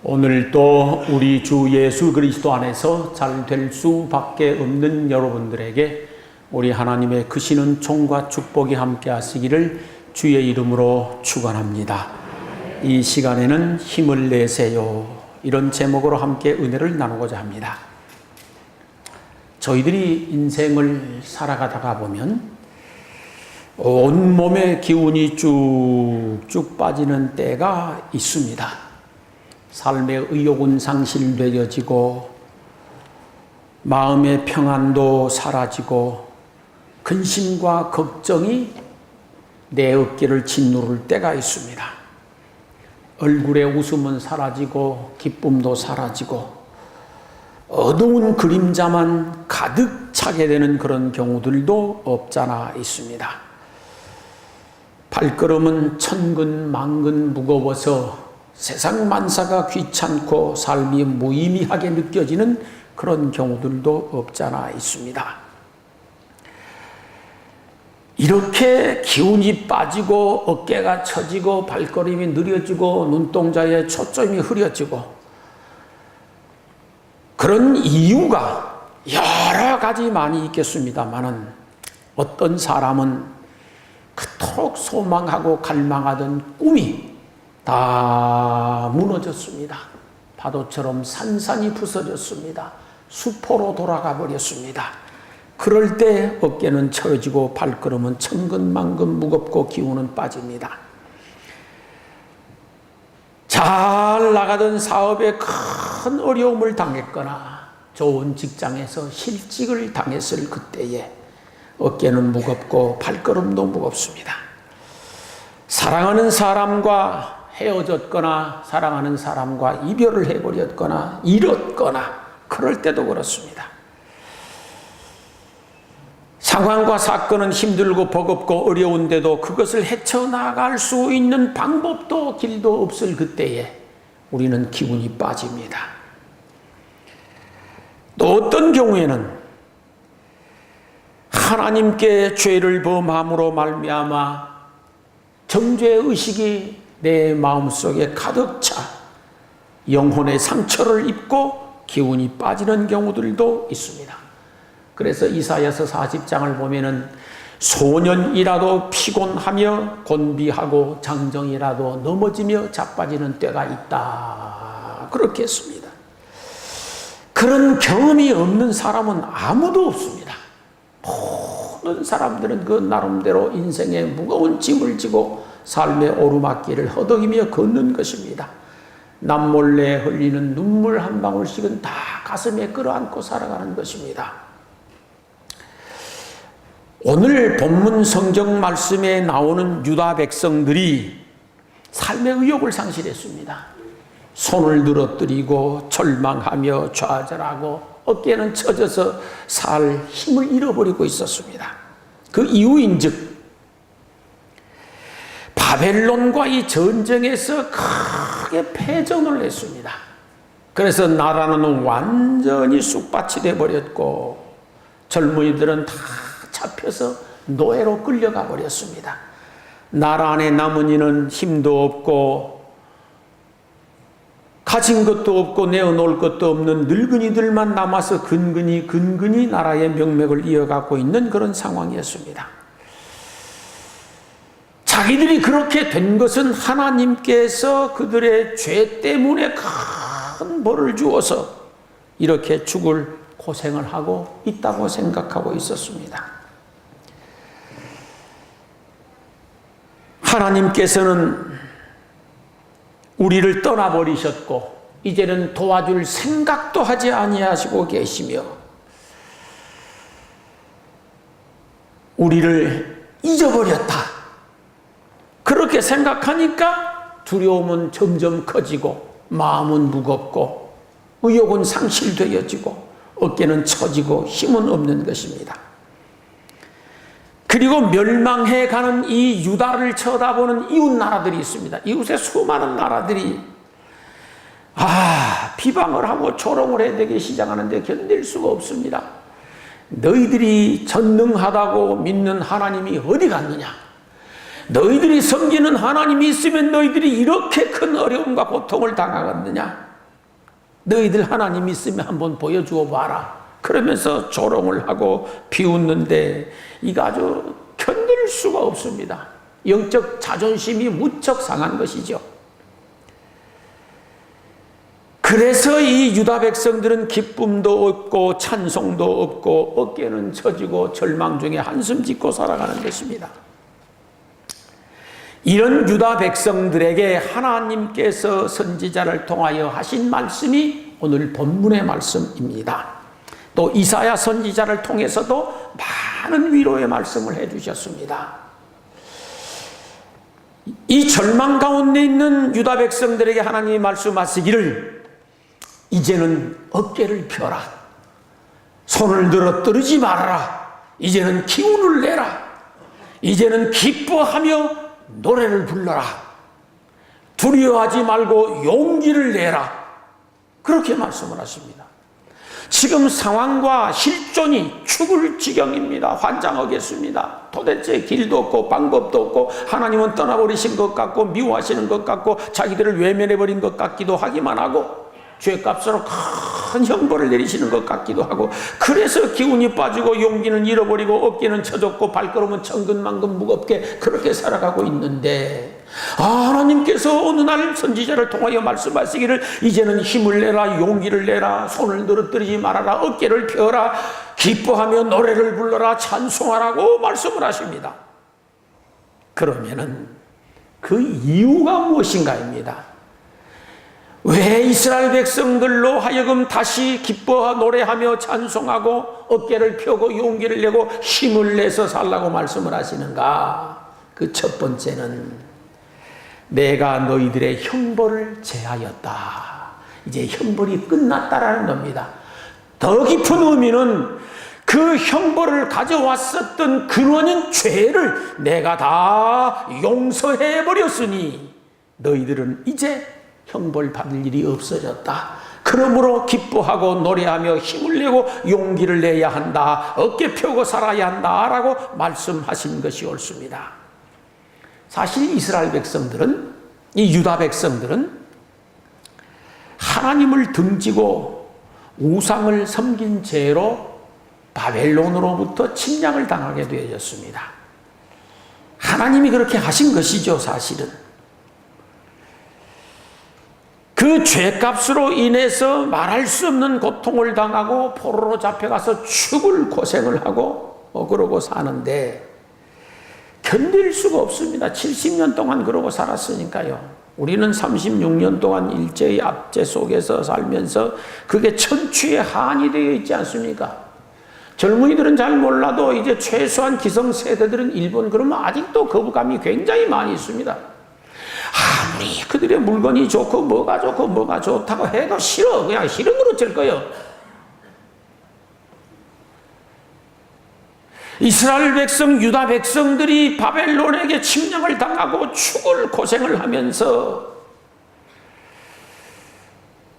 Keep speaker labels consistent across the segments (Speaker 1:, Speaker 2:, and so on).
Speaker 1: 오늘도 우리 주 예수 그리스도 안에서 잘 될 수밖에 없는 여러분들에게 우리 하나님의 크시는 총과 축복이 함께 하시기를 주의 이름으로 축원합니다. 이 시간에는 힘을 내세요, 이런 제목으로 함께 은혜를 나누고자 합니다. 저희들이 인생을 살아가다가 보면 온몸의 기운이 쭉쭉 빠지는 때가 있습니다. 삶의 의욕은 상실되어지고 마음의 평안도 사라지고 근심과 걱정이 내 어깨를 짓누를 때가 있습니다. 얼굴의 웃음은 사라지고 기쁨도 사라지고 어두운 그림자만 가득 차게 되는 그런 경우들도 없잖아 있습니다. 발걸음은 천근만근 무거워서 세상 만사가 귀찮고 삶이 무의미하게 느껴지는 그런 경우들도 없잖아 있습니다. 이렇게 기운이 빠지고 어깨가 처지고 발걸음이 느려지고 눈동자에 초점이 흐려지고 그런 이유가 여러 가지 많이 있겠습니다만은 어떤 사람은 그토록 소망하고 갈망하던 꿈이 다 무너졌습니다. 파도처럼 산산이 부서졌습니다. 수포로 돌아가 버렸습니다. 그럴 때 어깨는 처지고 발걸음은 천근만근 무겁고 기운은 빠집니다. 잘 나가던 사업에 큰 어려움을 당했거나 좋은 직장에서 실직을 당했을 그때에 어깨는 무겁고 발걸음도 무겁습니다. 사랑하는 사람과 헤어졌거나 사랑하는 사람과 이별을 해버렸거나 잃었거나 그럴 때도 그렇습니다. 상황과 사건은 힘들고 버겁고 어려운데도 그것을 헤쳐나갈 수 있는 방법도 길도 없을 그때에 우리는 기운이 빠집니다. 또 어떤 경우에는 하나님께 죄를 범함으로 말미암아 정죄의식이 내 마음속에 가득 차 영혼의 상처를 입고 기운이 빠지는 경우들도 있습니다. 그래서 이사야서 40장을 보면은 소년이라도 피곤하며 곤비하고 장정이라도 넘어지며 자빠지는 때가 있다, 그렇게 했습니다. 그런 경험이 없는 사람은 아무도 없습니다. 모든 사람들은 그 나름대로 인생의 무거운 짐을 지고 삶의 오르막길을 허덕이며 걷는 것입니다. 남몰래 흘리는 눈물 한 방울씩은 다 가슴에 끌어안고 살아가는 것입니다. 오늘 본문 성경 말씀에 나오는 유다 백성들이 삶의 의욕을 상실했습니다. 손을 늘어뜨리고 절망하며 좌절하고 어깨는 처져서 살 힘을 잃어버리고 있었습니다. 그 이유인즉 바벨론과 이 전쟁에서 크게 패전을 했습니다. 그래서 나라는 완전히 쑥밭이 되어버렸고 젊은이들은 다 잡혀서 노예로 끌려가 버렸습니다. 나라 안에 남은 이는 힘도 없고 가진 것도 없고 내어놓을 것도 없는 늙은이들만 남아서 근근히 나라의 명맥을 이어가고 있는 그런 상황이었습니다. 자기들이 그렇게 된 것은 하나님께서 그들의 죄 때문에 큰 벌을 주어서 이렇게 죽을 고생을 하고 있다고 생각하고 있었습니다. 하나님께서는 우리를 떠나버리셨고 이제는 도와줄 생각도 하지 아니하시고 계시며 우리를 잊어버렸다, 그렇게 생각하니까 두려움은 점점 커지고 마음은 무겁고 의욕은 상실되어지고 어깨는 처지고 힘은 없는 것입니다. 그리고 멸망해가는 이 유다를 쳐다보는 이웃 나라들이 있습니다. 이웃의 수많은 나라들이 비방을 하고 조롱을 해대기 시작하는데 견딜 수가 없습니다. 너희들이 전능하다고 믿는 하나님이 어디 갔느냐? 너희들이 섬기는 하나님이 있으면 너희들이 이렇게 큰 어려움과 고통을 당하겠느냐? 너희들 하나님 있으면 한번 보여주어 봐라. 그러면서 조롱을 하고 비웃는데 이거 아주 견딜 수가 없습니다. 영적 자존심이 무척 상한 것이죠. 그래서 이 유다 백성들은 기쁨도 없고 찬송도 없고 어깨는 처지고 절망 중에 한숨 짓고 살아가는 것입니다. 이런 유다 백성들에게 하나님께서 선지자를 통하여 하신 말씀이 오늘 본문의 말씀입니다. 또 이사야 선지자를 통해서도 많은 위로의 말씀을 해주셨습니다. 이 절망 가운데 있는 유다 백성들에게 하나님이 말씀하시기를 이제는 어깨를 펴라. 손을 들어 떨지 말아라. 이제는 기운을 내라. 이제는 기뻐하며 노래를 불러라. 두려워하지 말고 용기를 내라. 그렇게 말씀을 하십니다. 지금 상황과 실존이 죽을 지경입니다. 환장하겠습니다. 도대체 길도 없고 방법도 없고 하나님은 떠나버리신 것 같고 미워하시는 것 같고 자기들을 외면해버린 것 같기도 하기만 하고 죄값으로 큰 형벌을 내리시는 것 같기도 하고 그래서 기운이 빠지고 용기는 잃어버리고 어깨는 처졌고 발걸음은 천근만근 무겁게 그렇게 살아가고 있는데 하나님께서 어느 날 선지자를 통하여 말씀하시기를 이제는 힘을 내라 용기를 내라 손을 늘어뜨리지 말아라 어깨를 펴라 기뻐하며 노래를 불러라 찬송하라고 말씀을 하십니다. 그러면은 그 이유가 무엇인가입니다. 왜 이스라엘 백성들로 하여금 다시 기뻐 노래하며 찬송하고 어깨를 펴고 용기를 내고 힘을 내서 살라고 말씀을 하시는가? 그 첫 번째는 내가 너희들의 형벌을 제하였다. 이제 형벌이 끝났다라는 겁니다. 더 깊은 의미는 그 형벌을 가져왔었던 근원인 죄를 내가 다 용서해버렸으니 너희들은 이제 형벌 받을 일이 없어졌다. 그러므로 기뻐하고 노래하며 힘을 내고 용기를 내야 한다. 어깨 펴고 살아야 한다. 라고 말씀하신 것이 옳습니다. 사실 이스라엘 백성들은 이 유다 백성들은 하나님을 등지고 우상을 섬긴 죄로 바벨론으로부터 침략을 당하게 되어졌습니다. 하나님이 그렇게 하신 것이죠. 사실은 그 죄값으로 인해서 말할 수 없는 고통을 당하고 포로로 잡혀가서 죽을 고생을 하고 그러고 사는데 견딜 수가 없습니다. 70년 동안 그러고 살았으니까요. 우리는 36년 동안 일제의 압제 속에서 살면서 그게 천추의 한이 되어 있지 않습니까? 젊은이들은 잘 몰라도 이제 최소한 기성세대들은 일본 그러면 아직도 거부감이 굉장히 많이 있습니다. 아무리 그들의 물건이 좋고 뭐가 좋고 뭐가 좋다고 해도 싫어. 그냥 싫은 으로 될 거예요. 이스라엘 백성, 유다 백성들이 바벨론에게 침략을 당하고 죽을 고생을 하면서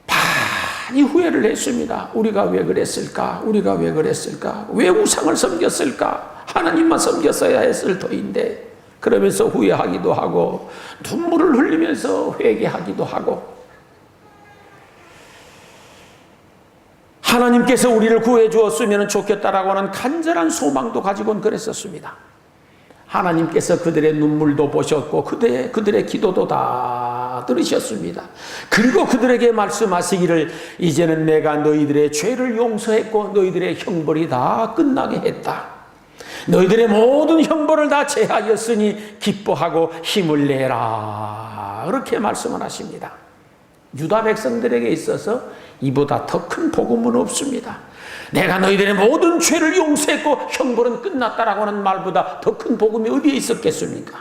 Speaker 1: 많이 후회를 했습니다. 우리가 왜 그랬을까? 우리가 왜 그랬을까? 왜 우상을 섬겼을까? 하나님만 섬겼어야 했을 터인데 그러면서 후회하기도 하고 눈물을 흘리면서 회개하기도 하고 하나님께서 우리를 구해 주었으면 좋겠다라고 하는 간절한 소망도 가지고는 그랬었습니다. 하나님께서 그들의 눈물도 보셨고 그들의 기도도 다 들으셨습니다. 그리고 그들에게 말씀하시기를 이제는 내가 너희들의 죄를 용서했고 너희들의 형벌이 다 끝나게 했다. 너희들의 모든 형벌을 다 제하였으니 기뻐하고 힘을 내라. 그렇게 말씀을 하십니다. 유다 백성들에게 있어서 이보다 더 큰 복음은 없습니다. 내가 너희들의 모든 죄를 용서했고 형벌은 끝났다라고 하는 말보다 더 큰 복음이 어디에 있었겠습니까?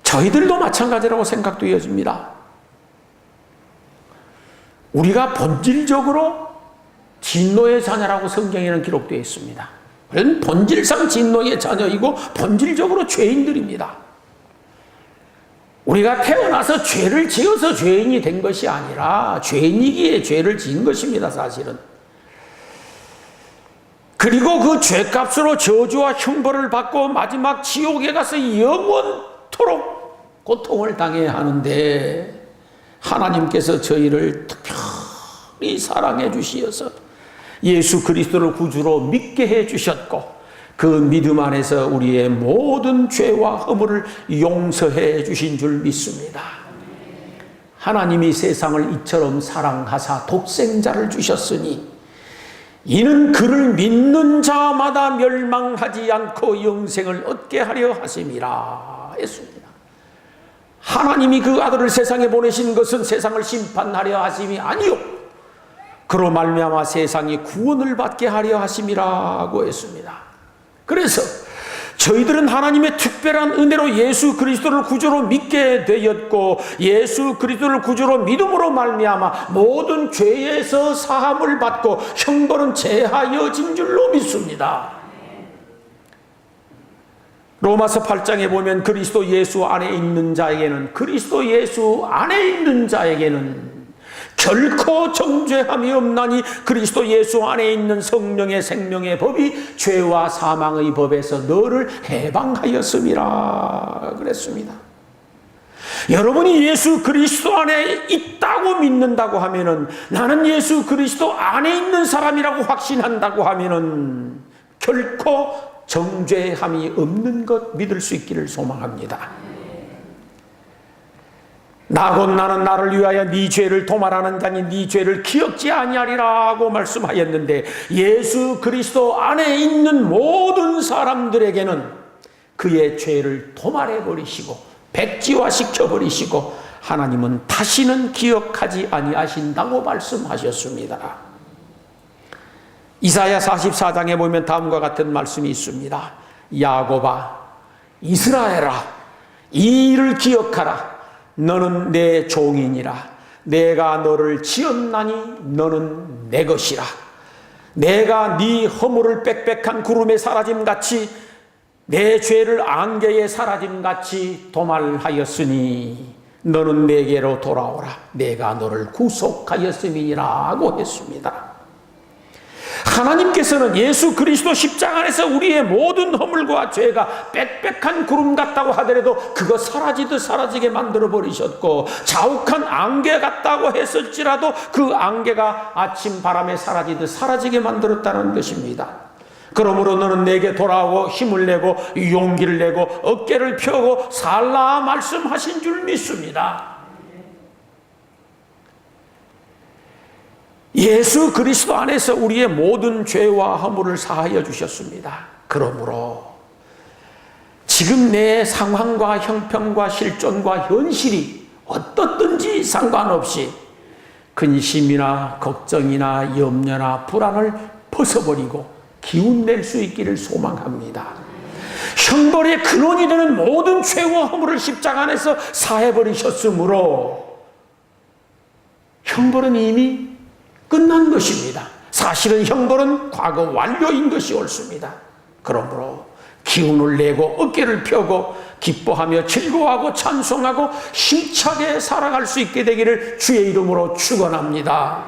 Speaker 1: 저희들도 마찬가지라고 생각되어집니다. 우리가 본질적으로 진노의 자녀라고 성경에는 기록되어 있습니다. 우리는 본질상 진노의 자녀이고 본질적으로 죄인들입니다. 우리가 태어나서 죄를 지어서 죄인이 된 것이 아니라 죄인이기에 죄를 지은 것입니다. 사실은. 그리고 그 죄값으로 저주와 형벌을 받고 마지막 지옥에 가서 영원토록 고통을 당해야 하는데 하나님께서 저희를 특별히 사랑해 주시어서 예수 그리스도를 구주로 믿게 해 주셨고 그 믿음 안에서 우리의 모든 죄와 허물을 용서해 주신 줄 믿습니다. 하나님이 세상을 이처럼 사랑하사 독생자를 주셨으니 이는 그를 믿는 자마다 멸망하지 않고 영생을 얻게 하려 하심이라 했습니다. 하나님이 그 아들을 세상에 보내신 것은 세상을 심판하려 하심이 아니요 그로 말미암아 세상이 구원을 받게 하려 하심이라고 했습니다. 그래서 저희들은 하나님의 특별한 은혜로 예수 그리스도를 구주로 믿게 되었고 예수 그리스도를 구주로 믿음으로 말미암아 모든 죄에서 사함을 받고 형벌은 제하여진 줄로 믿습니다. 로마서 8장에 보면 그리스도 예수 안에 있는 자에게는 결코 정죄함이 없나니 그리스도 예수 안에 있는 성령의 생명의 법이 죄와 사망의 법에서 너를 해방하였음이라 그랬습니다. 여러분이 예수 그리스도 안에 있다고 믿는다고 하면은 나는 예수 그리스도 안에 있는 사람이라고 확신한다고 하면은 결코 정죄함이 없는 것 믿을 수 있기를 소망합니다. 나곧 나는 나를 위하여 네 죄를 도말하는 자니 네 죄를 기억지 아니하리라고 말씀하였는데 예수 그리스도 안에 있는 모든 사람들에게는 그의 죄를 도말해 버리시고 백지화시켜 버리시고 하나님은 다시는 기억하지 아니하신다고 말씀하셨습니다. 이사야 44장에 보면 다음과 같은 말씀이 있습니다. 야곱아 이스라엘아 이 일을 기억하라. 너는 내 종이니라. 내가 너를 지었나니 너는 내 것이라. 내가 네 허물을 빽빽한 구름에 사라짐같이 내 죄를 안개에 사라짐같이 도말하였으니 너는 내게로 돌아오라. 내가 너를 구속하였음이니라고 했습니다. 하나님께서는 예수 그리스도 십자가 안에서 우리의 모든 허물과 죄가 빽빽한 구름 같다고 하더라도 그거 사라지듯 사라지게 만들어 버리셨고 자욱한 안개 같다고 했을지라도 그 안개가 아침 바람에 사라지듯 사라지게 만들었다는 것입니다. 그러므로 너는 내게 돌아오고 힘을 내고 용기를 내고 어깨를 펴고 살라 말씀하신 줄 믿습니다. 예수 그리스도 안에서 우리의 모든 죄와 허물을 사하여 주셨습니다. 그러므로 지금 내 상황과 형편과 실존과 현실이 어떻든지 상관없이 근심이나 걱정이나 염려나 불안을 벗어버리고 기운낼 수 있기를 소망합니다. 형벌의 근원이 되는 모든 죄와 허물을 십자가 안에서 사해버리셨으므로 형벌은 이미 끝난 것입니다. 사실은 형벌은 과거 완료인 것이 옳습니다. 그러므로 기운을 내고 어깨를 펴고 기뻐하며 즐거워하고 찬송하고 힘차게 살아갈 수 있게 되기를 주의 이름으로 축원합니다.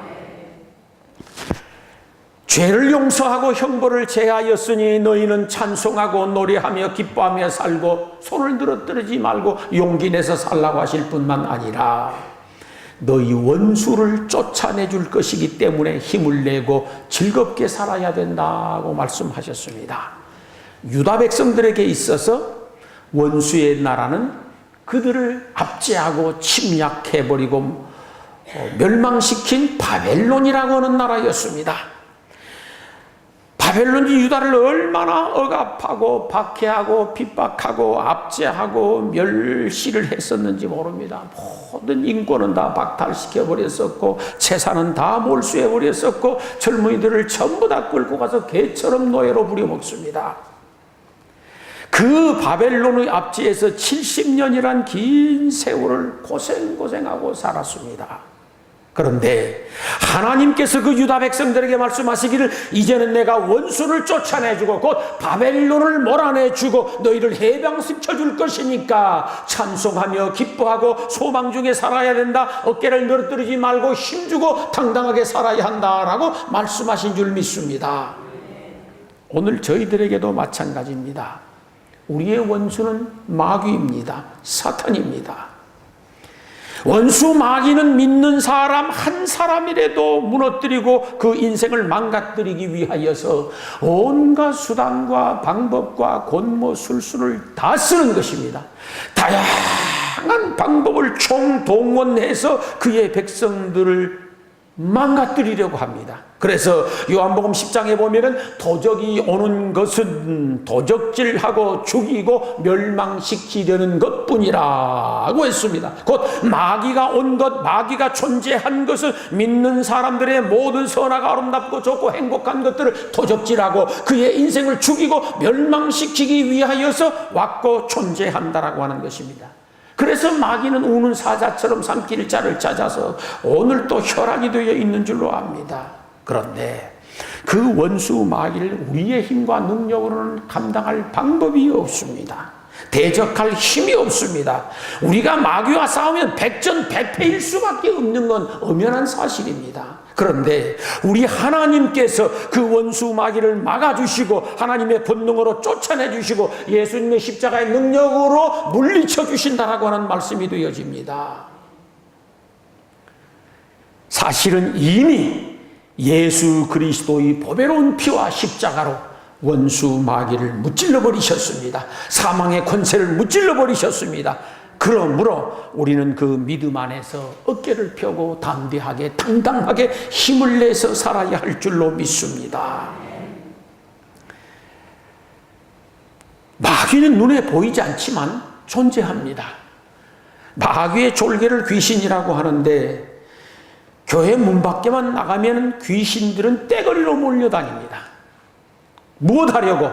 Speaker 1: 죄를 용서하고 형벌을 제하였으니 너희는 찬송하고 노래하며 기뻐하며 살고 손을 늘어뜨리지 말고 용기 내서 살라고 하실 뿐만 아니라 너희 원수를 쫓아내 줄 것이기 때문에 힘을 내고 즐겁게 살아야 된다고 말씀하셨습니다. 유다 백성들에게 있어서 원수의 나라는 그들을 압제하고 침략해버리고 멸망시킨 바벨론이라고 하는 나라였습니다. 바벨론이 유다를 얼마나 억압하고 박해하고 핍박하고 압제하고 멸시를 했었는지 모릅니다. 모든 인권은 다 박탈시켜버렸었고 재산은 다 몰수해버렸었고 젊은이들을 전부 다 끌고 가서 개처럼 노예로 부려먹습니다. 그 바벨론의 압제에서 70년이란 긴 세월을 고생하고 살았습니다. 그런데 하나님께서 그 유다 백성들에게 말씀하시기를 이제는 내가 원수를 쫓아내주고 곧 바벨론을 몰아내주고 너희를 해방시켜줄 것이니까 찬송하며 기뻐하고 소망 중에 살아야 된다. 어깨를 늘어뜨리지 말고 힘주고 당당하게 살아야 한다라고 말씀하신 줄 믿습니다. 오늘 저희들에게도 마찬가지입니다. 우리의 원수는 마귀입니다. 사탄입니다. 원수 마귀는 믿는 사람 한 사람이라도 무너뜨리고 그 인생을 망가뜨리기 위하여서 온갖 수단과 방법과 권모술수를 다 쓰는 것입니다. 다양한 방법을 총동원해서 그의 백성들을 망가뜨리려고 합니다. 그래서 요한복음 10장에 보면은 도적이 오는 것은 도적질하고 죽이고 멸망시키려는 것뿐이라고 했습니다. 곧 마귀가 온 것, 마귀가 존재한 것은 믿는 사람들의 모든 선하고 아름답고 좋고 행복한 것들을 도적질하고 그의 인생을 죽이고 멸망시키기 위하여서 왔고 존재한다라고 하는 것입니다. 그래서 마귀는 우는 사자처럼 삼킬 자를 찾아서 오늘 또 혈안이 되어 있는 줄로 압니다. 그런데 그 원수 마귀를 우리의 힘과 능력으로는 감당할 방법이 없습니다. 대적할 힘이 없습니다. 우리가 마귀와 싸우면 백전백패일 수밖에 없는 건 엄연한 사실입니다. 그런데 우리 하나님께서 그 원수 마귀를 막아주시고 하나님의 본능으로 쫓아내주시고 예수님의 십자가의 능력으로 물리쳐 주신다라고 하는 말씀이 되어집니다. 사실은 이미 예수 그리스도의 보배로운 피와 십자가로 원수 마귀를 무찔러 버리셨습니다. 사망의 권세를 무찔러 버리셨습니다. 그러므로 우리는 그 믿음 안에서 어깨를 펴고 담대하게 당당하게 힘을 내서 살아야 할 줄로 믿습니다. 마귀는 눈에 보이지 않지만 존재합니다. 마귀의 졸개를 귀신이라고 하는데 교회 문 밖에만 나가면 귀신들은 떼거리로 몰려다닙니다. 무엇하려고?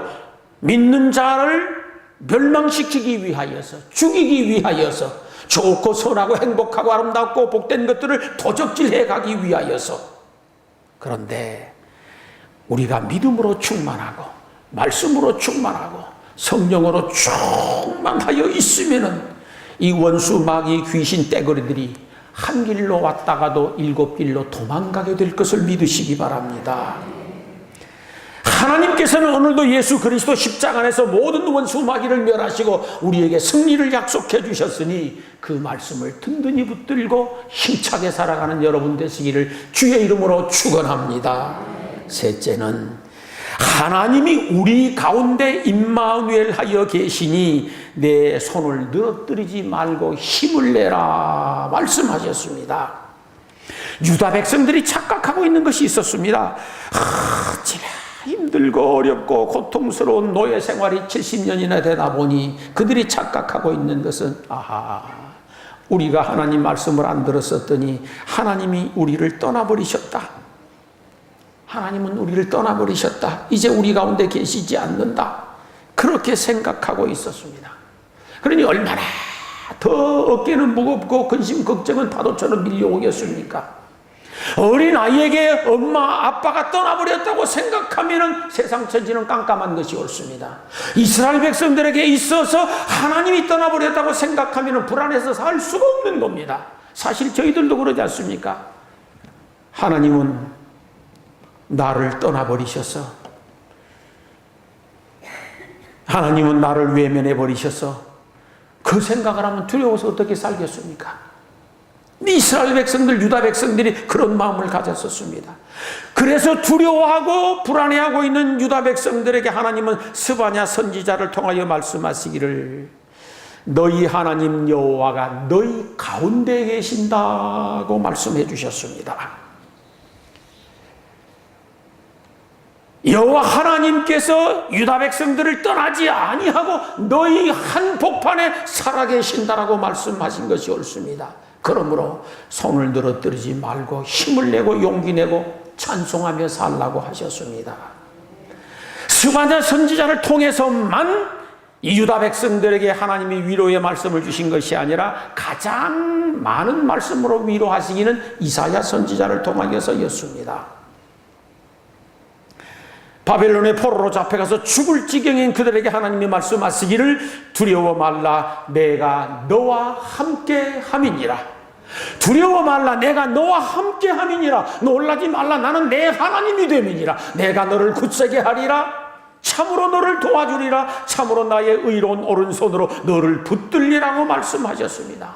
Speaker 1: 믿는 자를 멸망시키기 위하여서, 죽이기 위하여서, 좋고 선하고 행복하고 아름답고 복된 것들을 도적질해 가기 위하여서. 그런데 우리가 믿음으로 충만하고 말씀으로 충만하고 성령으로 충만하여 있으면은 이 원수 마귀 귀신 떼거리들이 한 길로 왔다가도 7길로 도망가게 될 것을 믿으시기 바랍니다. 하나님께서는 오늘도 예수 그리스도 십자가 안에서 모든 원수 마귀를 멸하시고 우리에게 승리를 약속해 주셨으니 그 말씀을 든든히 붙들고 힘차게 살아가는 여러분 되시기를 주의 이름으로 축원합니다. 셋째는 하나님이 우리 가운데 임마누엘 하여 계시니 내 손을 늘어뜨리지 말고 힘을 내라 말씀하셨습니다. 유다 백성들이 착각하고 있는 것이 있었습니다. 힘들고 어렵고 고통스러운 노예 생활이 70년이나 되다 보니 그들이 착각하고 있는 것은 우리가 하나님 말씀을 안 들었었더니 하나님이 우리를 떠나버리셨다. 하나님은 우리를 떠나버리셨다. 이제 우리 가운데 계시지 않는다. 그렇게 생각하고 있었습니다. 그러니 얼마나 더 어깨는 무겁고 근심 걱정은 파도처럼 밀려오겠습니까? 어린 아이에게 엄마 아빠가 떠나버렸다고 생각하면 세상 천지는 깜깜한 것이 옳습니다. 이스라엘 백성들에게 있어서 하나님이 떠나버렸다고 생각하면 불안해서 살 수가 없는 겁니다. 사실 저희들도 그러지 않습니까? 하나님은 나를 떠나버리셔서, 하나님은 나를 외면해 버리셔서 그 생각을 하면 두려워서 어떻게 살겠습니까? 이스라엘 백성들, 유다 백성들이 그런 마음을 가졌었습니다. 그래서 두려워하고 불안해하고 있는 유다 백성들에게 하나님은 스바냐 선지자를 통하여 말씀하시기를 너희 하나님 여호와가 너희 가운데 계신다고 말씀해 주셨습니다. 여호와 하나님께서 유다 백성들을 떠나지 아니하고 너희 한복판에 살아계신다라고 말씀하신 것이 옳습니다. 그러므로 손을 늘어뜨리지 말고 힘을 내고 용기 내고 찬송하며 살라고 하셨습니다. 스바냐 선지자를 통해서만 이 유다 백성들에게 하나님이 위로의 말씀을 주신 것이 아니라 가장 많은 말씀으로 위로하시기는 이사야 선지자를 통하여서였습니다. 바벨론의 포로로 잡혀가서 죽을 지경인 그들에게 하나님이 말씀하시기를 두려워 말라 내가 너와 함께 함이니라. 두려워 말라 내가 너와 함께 함이니라. 놀라지 말라 나는 내 하나님이 됨이니라. 내가 너를 굳세게 하리라. 참으로 너를 도와주리라. 참으로 나의 의로운 오른손으로 너를 붙들리라고 말씀하셨습니다.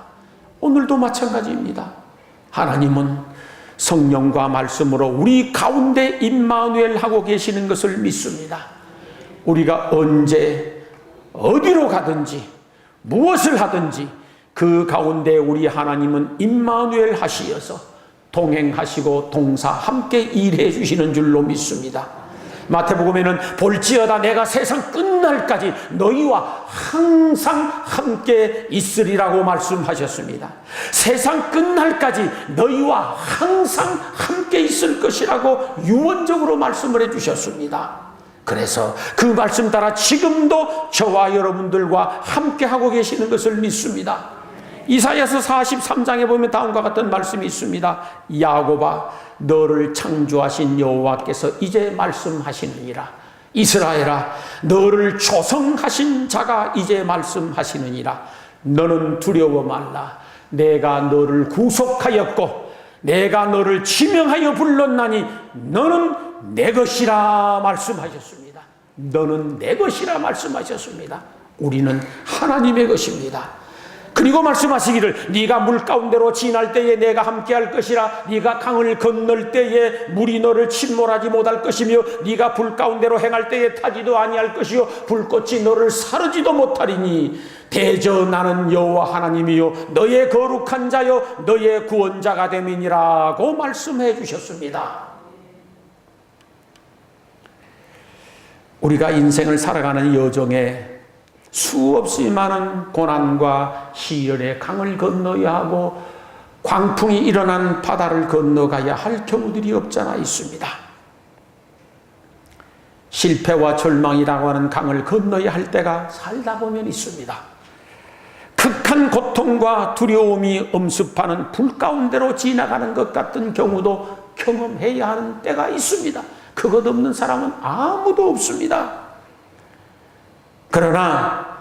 Speaker 1: 오늘도 마찬가지입니다. 하나님은 성령과 말씀으로 우리 가운데 임마누엘 하고 계시는 것을 믿습니다. 우리가 언제 어디로 가든지 무엇을 하든지 그 가운데 우리 하나님은 임마누엘 하시어서 동행하시고 동사 함께 일해 주시는 줄로 믿습니다. 마태복음에는 볼지어다 내가 세상 끝날까지 너희와 항상 함께 있으리라고 말씀하셨습니다. 세상 끝날까지 너희와 항상 함께 있을 것이라고 유언적으로 말씀을 해주셨습니다. 그래서 그 말씀 따라 지금도 저와 여러분들과 함께 하고 계시는 것을 믿습니다. 이사야서 43장에 보면 다음과 같은 말씀이 있습니다. 야곱아 너를 창조하신 여호와께서 이제 말씀하시느니라. 이스라엘아 너를 조성하신 자가 이제 말씀하시느니라. 너는 두려워 말라. 내가 너를 구속하였고 내가 너를 지명하여 불렀나니 너는 내 것이라 말씀하셨습니다. 너는 내 것이라 말씀하셨습니다. 우리는 하나님의 것입니다. 그리고 말씀하시기를 네가 물 가운데로 지날 때에 내가 함께할 것이라. 네가 강을 건널 때에 물이 너를 침몰하지 못할 것이며 네가 불 가운데로 행할 때에 타지도 아니할 것이요 불꽃이 너를 사르지도 못하리니 대저 나는 여호와 하나님이요 너의 거룩한 자요 너의 구원자가 됨이니라고 말씀해 주셨습니다. 우리가 인생을 살아가는 여정에 수없이 많은 고난과 시련의 강을 건너야 하고 광풍이 일어난 바다를 건너가야 할 경우들이 없잖아 있습니다. 실패와 절망이라고 하는 강을 건너야 할 때가 살다 보면 있습니다. 극한 고통과 두려움이 엄습하는 불 가운데로 지나가는 것 같은 경우도 경험해야 하는 때가 있습니다. 그것 없는 사람은 아무도 없습니다. 그러나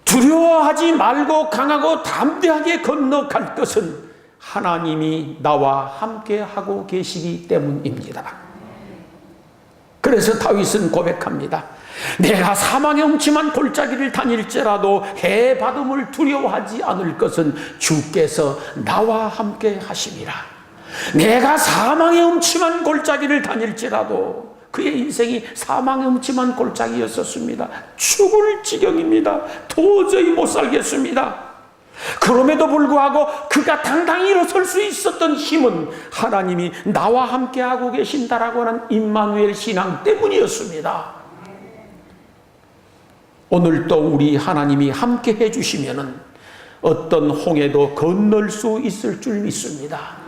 Speaker 1: 두려워하지 말고 강하고 담대하게 건너갈 것은 하나님이 나와 함께 하고 계시기 때문입니다. 그래서 다윗은 고백합니다. 내가 사망의 음침한 골짜기를 다닐지라도 해바둠을 두려워하지 않을 것은 주께서 나와 함께 하심이라. 내가 사망의 음침한 골짜기를 다닐지라도 그의 인생이 사망의 음침한 골짜기였었습니다. 죽을 지경입니다. 도저히 못 살겠습니다. 그럼에도 불구하고 그가 당당히 일어설 수 있었던 힘은 하나님이 나와 함께하고 계신다라고 하는 임마누엘 신앙 때문이었습니다. 오늘도 우리 하나님이 함께 해주시면 어떤 홍해도 건널 수 있을 줄 믿습니다.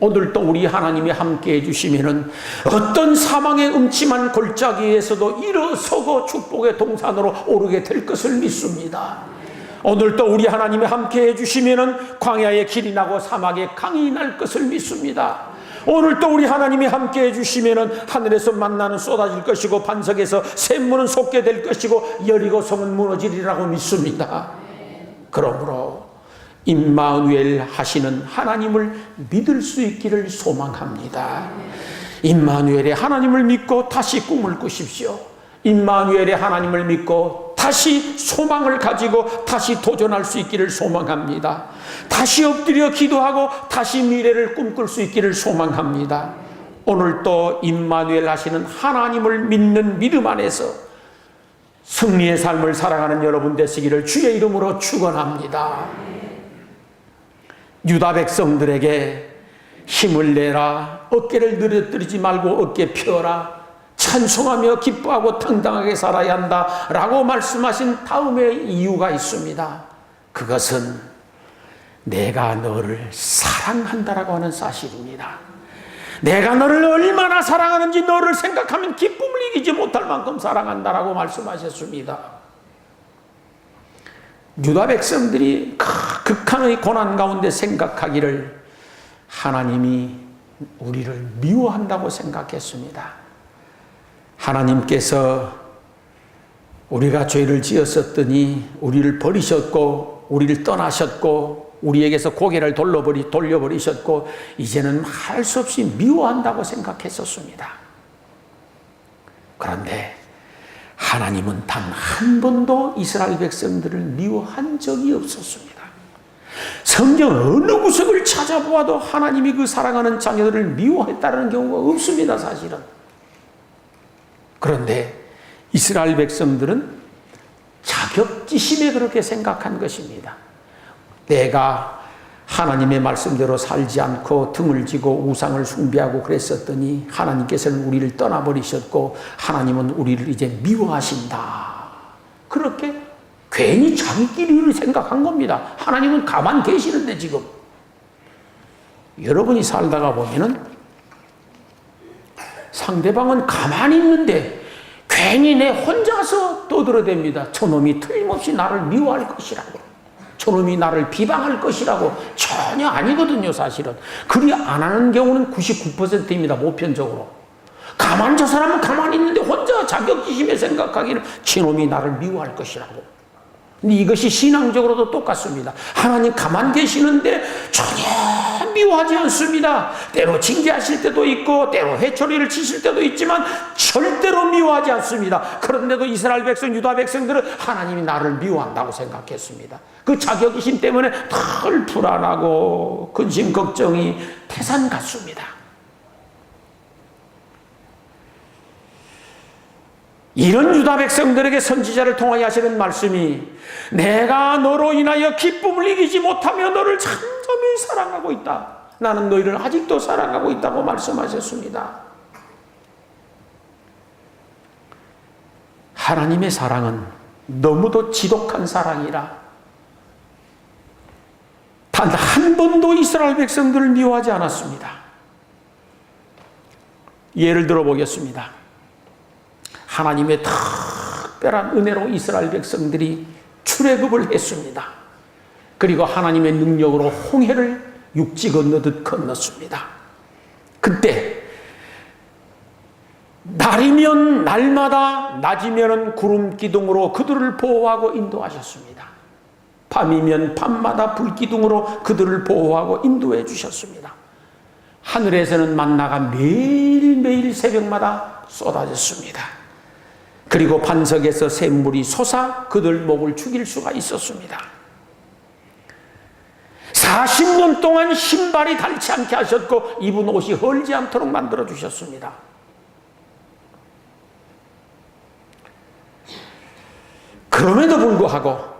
Speaker 1: 오늘도 우리 하나님이 함께 해주시면 어떤 사망의 음침한 골짜기에서도 일어서고 축복의 동산으로 오르게 될 것을 믿습니다. 오늘도 우리 하나님이 함께 해주시면 광야의 길이 나고 사막의 강이 날 것을 믿습니다. 오늘도 우리 하나님이 함께 해주시면 하늘에서 만나는 쏟아질 것이고 반석에서 샘물은 솟게 될 것이고 여리고 성은 무너지리라고 믿습니다. 그러므로 임마누엘 하시는 하나님을 믿을 수 있기를 소망합니다. 임마누엘의 하나님을 믿고 다시 꿈을 꾸십시오. 임마누엘의 하나님을 믿고 다시 소망을 가지고 다시 도전할 수 있기를 소망합니다. 다시 엎드려 기도하고 다시 미래를 꿈꿀 수 있기를 소망합니다. 오늘도 임마누엘 하시는 하나님을 믿는 믿음 안에서 승리의 삶을 살아가는 여러분 되시기를 주의 이름으로 축원합니다. 유다 백성들에게 힘을 내라, 어깨를 늘어뜨리지 말고 어깨 펴라, 찬송하며 기뻐하고 당당하게 살아야 한다 라고 말씀하신 다음에 이유가 있습니다. 그것은 내가 너를 사랑한다라고 하는 사실입니다. 내가 너를 얼마나 사랑하는지 너를 생각하면 기쁨을 이기지 못할 만큼 사랑한다라고 말씀하셨습니다. 유다 백성들이 극한의 고난 가운데 생각하기를 하나님이 우리를 미워한다고 생각했습니다. 하나님께서 우리가 죄를 지었었더니 우리를 버리셨고 우리를 떠나셨고 우리에게서 고개를 돌려버리셨고 이제는 할 수 없이 미워한다고 생각했었습니다. 그런데 하나님은 단 한 번도 이스라엘 백성들을 미워한 적이 없었습니다. 성경 어느 구석을 찾아보아도 하나님이 그 사랑하는 자녀들을 미워했다는 경우가 없습니다, 사실은. 그런데 이스라엘 백성들은 자격지심에 그렇게 생각한 것입니다. 내가 하나님의 말씀대로 살지 않고 등을 지고 우상을 숭배하고 그랬었더니 하나님께서는 우리를 떠나버리셨고 하나님은 우리를 이제 미워하신다. 그렇게 괜히 자기끼리 생각한 겁니다. 하나님은 가만 계시는데 지금. 여러분이 살다가 보면은 상대방은 가만히 있는데 괜히 내 혼자서 떠들어댑니다. 저놈이 틀림없이 나를 미워할 것이라고. 저놈이 나를 비방할 것이라고. 전혀 아니거든요, 사실은. 그리 안 하는 경우는 99%입니다, 보편적으로. 저 사람은 가만히 있는데 혼자 자격지심에 생각하기를 저놈이 나를 미워할 것이라고. 근데 이것이 신앙적으로도 똑같습니다. 하나님 가만 계시는데 전혀 미워하지 않습니다. 때로 징계하실 때도 있고 때로 회초리를 치실 때도 있지만 절대로 미워하지 않습니다. 그런데도 이스라엘 백성, 유다 백성들은 하나님이 나를 미워한다고 생각했습니다. 그 자격지심 때문에 덜 불안하고 근심 걱정이 태산 같습니다. 이런 유다 백성들에게 선지자를 통하여 하시는 말씀이 내가 너로 인하여 기쁨을 이기지 못하며 너를 잠잠히 사랑하고 있다. 나는 너희를 아직도 사랑하고 있다고 말씀하셨습니다. 하나님의 사랑은 너무도 지독한 사랑이라 단 한 번도 이스라엘 백성들을 미워하지 않았습니다. 예를 들어 보겠습니다. 하나님의 특별한 은혜로 이스라엘 백성들이 출애굽을 했습니다. 그리고 하나님의 능력으로 홍해를 육지 건너듯 건넜습니다. 그때 날이면 날마다 낮이면 구름 기둥으로 그들을 보호하고 인도하셨습니다. 밤이면 밤마다 불 기둥으로 그들을 보호하고 인도해 주셨습니다. 하늘에서는 만나가 매일매일 새벽마다 쏟아졌습니다. 그리고 반석에서 샘물이 솟아 그들 목을 죽일 수가 있었습니다. 40년 동안 신발이 닳지 않게 하셨고 입은 옷이 헐지 않도록 만들어 주셨습니다. 그럼에도 불구하고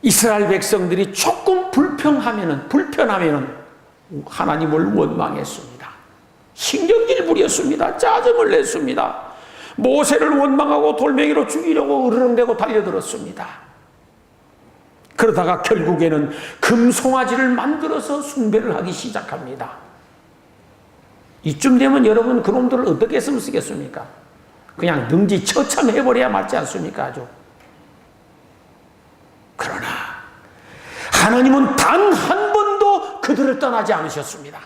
Speaker 1: 이스라엘 백성들이 조금 불편하면은 하나님을 원망했습니다. 신경질 부렸습니다. 짜증을 냈습니다. 모세를 원망하고 돌멩이로 죽이려고 으르렁대고 달려들었습니다. 그러다가 결국에는 금송아지를 만들어서 숭배를 하기 시작합니다. 이쯤 되면 여러분 그놈들을 어떻게 했으면 쓰겠습니까? 그냥 능지 처참해버려야 맞지 않습니까? 아주. 그러나 하나님은 단 한 번도 그들을 떠나지 않으셨습니다.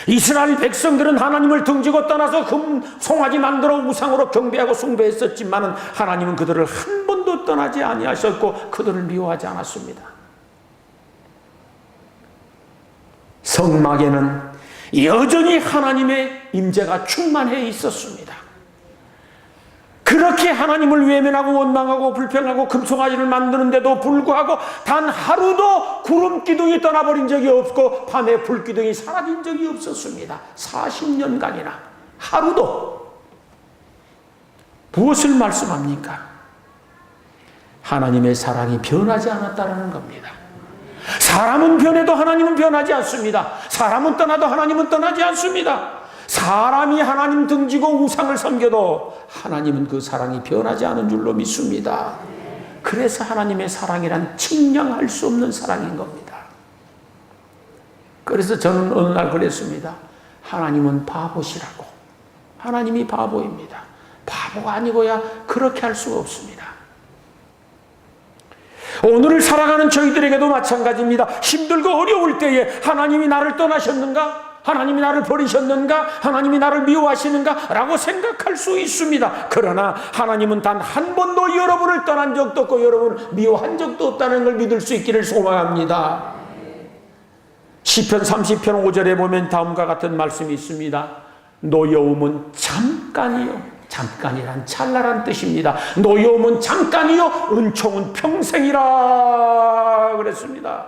Speaker 1: 이스라엘 백성들은 하나님을 등지고 떠나서 금송아지 만들어 우상으로 경배하고 숭배했었지만 하나님은 그들을 한 번도 떠나지 아니하셨고 그들을 미워하지 않았습니다. 성막에는 여전히 하나님의 임재가 충만해 있었습니다. 그렇게 하나님을 외면하고 원망하고 불평하고 금송아지를 만드는데도 불구하고 단 하루도 구름 기둥이 떠나버린 적이 없고 밤에 불 기둥이 사라진 적이 없었습니다. 40년간이나 하루도. 무엇을 말씀합니까? 하나님의 사랑이 변하지 않았다는 겁니다. 사람은 변해도 하나님은 변하지 않습니다. 사람은 떠나도 하나님은 떠나지 않습니다. 사람이 하나님 등지고 우상을 섬겨도 하나님은 그 사랑이 변하지 않은 줄로 믿습니다. 그래서 하나님의 사랑이란 측량할 수 없는 사랑인 겁니다. 그래서 저는 어느 날 그랬습니다. 하나님은 바보시라고. 하나님이 바보입니다. 바보가 아니고야 그렇게 할 수가 없습니다. 오늘을 살아가는 저희들에게도 마찬가지입니다. 힘들고 어려울 때에 하나님이 나를 떠나셨는가? 하나님이 나를 버리셨는가? 하나님이 나를 미워하시는가? 라고 생각할 수 있습니다. 그러나 하나님은 단 한 번도 여러분을 떠난 적도 없고 여러분을 미워한 적도 없다는 걸 믿을 수 있기를 소망합니다. 시편 30편 5절에 보면 다음과 같은 말씀이 있습니다. 노여움은 잠깐이요 잠깐이란 찰나란 뜻입니다. 노여움은 잠깐이요 은총은 평생이라 그랬습니다.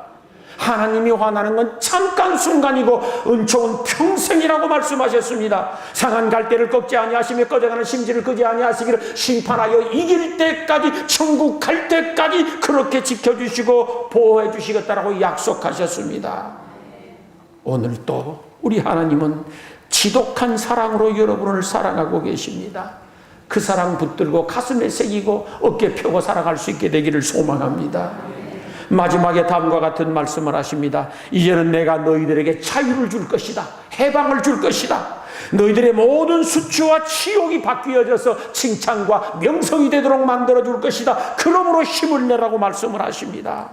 Speaker 1: 하나님이 화나는 건 잠깐 순간이고 은총은 평생이라고 말씀하셨습니다. 상한 갈대를 꺾지 아니하시며 꺼져가는 심지를 끄지 아니하시기를 심판하여 이길 때까지 천국 갈 때까지 그렇게 지켜주시고 보호해 주시겠다라고 약속하셨습니다. 오늘 또 우리 하나님은 지독한 사랑으로 여러분을 사랑하고 계십니다. 그 사랑 붙들고 가슴에 새기고 어깨 펴고 살아갈 수 있게 되기를 소망합니다. 마지막에 다음과 같은 말씀을 하십니다. 이제는 내가 너희들에게 자유를 줄 것이다. 해방을 줄 것이다. 너희들의 모든 수치와 치욕이 바뀌어져서 칭찬과 명성이 되도록 만들어 줄 것이다. 그러므로 힘을 내라고 말씀을 하십니다.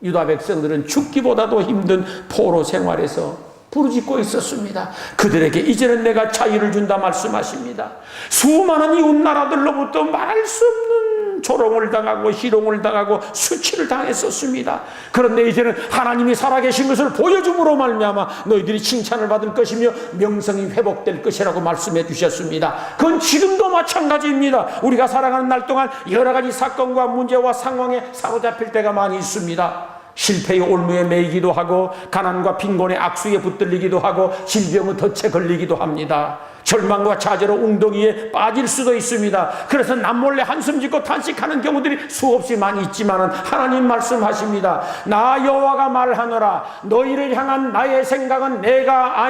Speaker 1: 유다 백성들은 죽기보다도 힘든 포로 생활에서 부르짖고 있었습니다. 그들에게 이제는 내가 자유를 준다 말씀하십니다. 수많은 이웃 나라들로부터 말할 수 없는 조롱을 당하고 희롱을 당하고 수치를 당했었습니다. 그런데 이제는 하나님이 살아계신 것을 보여줌으로 말미암아 너희들이 칭찬을 받을 것이며 명성이 회복될 것이라고 말씀해 주셨습니다. 그건 지금도 마찬가지입니다. 우리가 살아가는 날 동안 여러 가지 사건과 문제와 상황에 사로잡힐 때가 많이 있습니다. 실패의 올무에 매이기도 하고 가난과 빈곤의 악수에 붙들리기도 하고 질병의 덫에 걸리기도 합니다. 절망과 좌절의 웅덩이에 빠질 수도 있습니다. 그래서 남몰래 한숨 짓고 탄식하는 경우들이 수없이 많이 있지만 하나님 말씀하십니다. 나 여호와가 말하노라 너희를 향한 나의 생각은 내가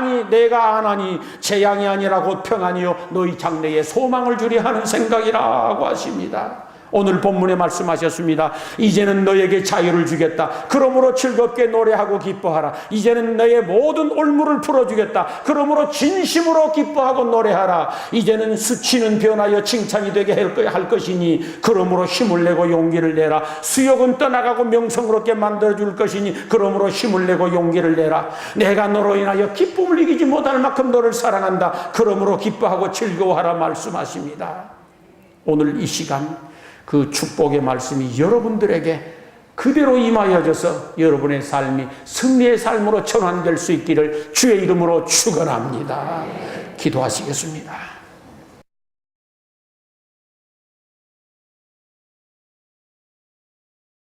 Speaker 1: 안 하니 재앙이 아니라 곧 평안이요 너희 장래에 소망을 주리 하는 생각이라고 하십니다. 오늘 본문에 말씀하셨습니다. 이제는 너에게 자유를 주겠다. 그러므로 즐겁게 노래하고 기뻐하라. 이제는 너의 모든 올무를 풀어주겠다. 그러므로 진심으로 기뻐하고 노래하라. 이제는 수치는 변하여 칭찬이 되게 할 것이니 그러므로 힘을 내고 용기를 내라. 수욕은 떠나가고 명성스럽게 만들어줄 것이니 그러므로 힘을 내고 용기를 내라. 내가 너로 인하여 기쁨을 이기지 못할 만큼 너를 사랑한다. 그러므로 기뻐하고 즐거워하라 말씀하십니다. 오늘 이 시간 그 축복의 말씀이 여러분들에게 그대로 임하여져서 여러분의 삶이 승리의 삶으로 전환될 수 있기를 주의 이름으로 축원합니다. 기도하시겠습니다.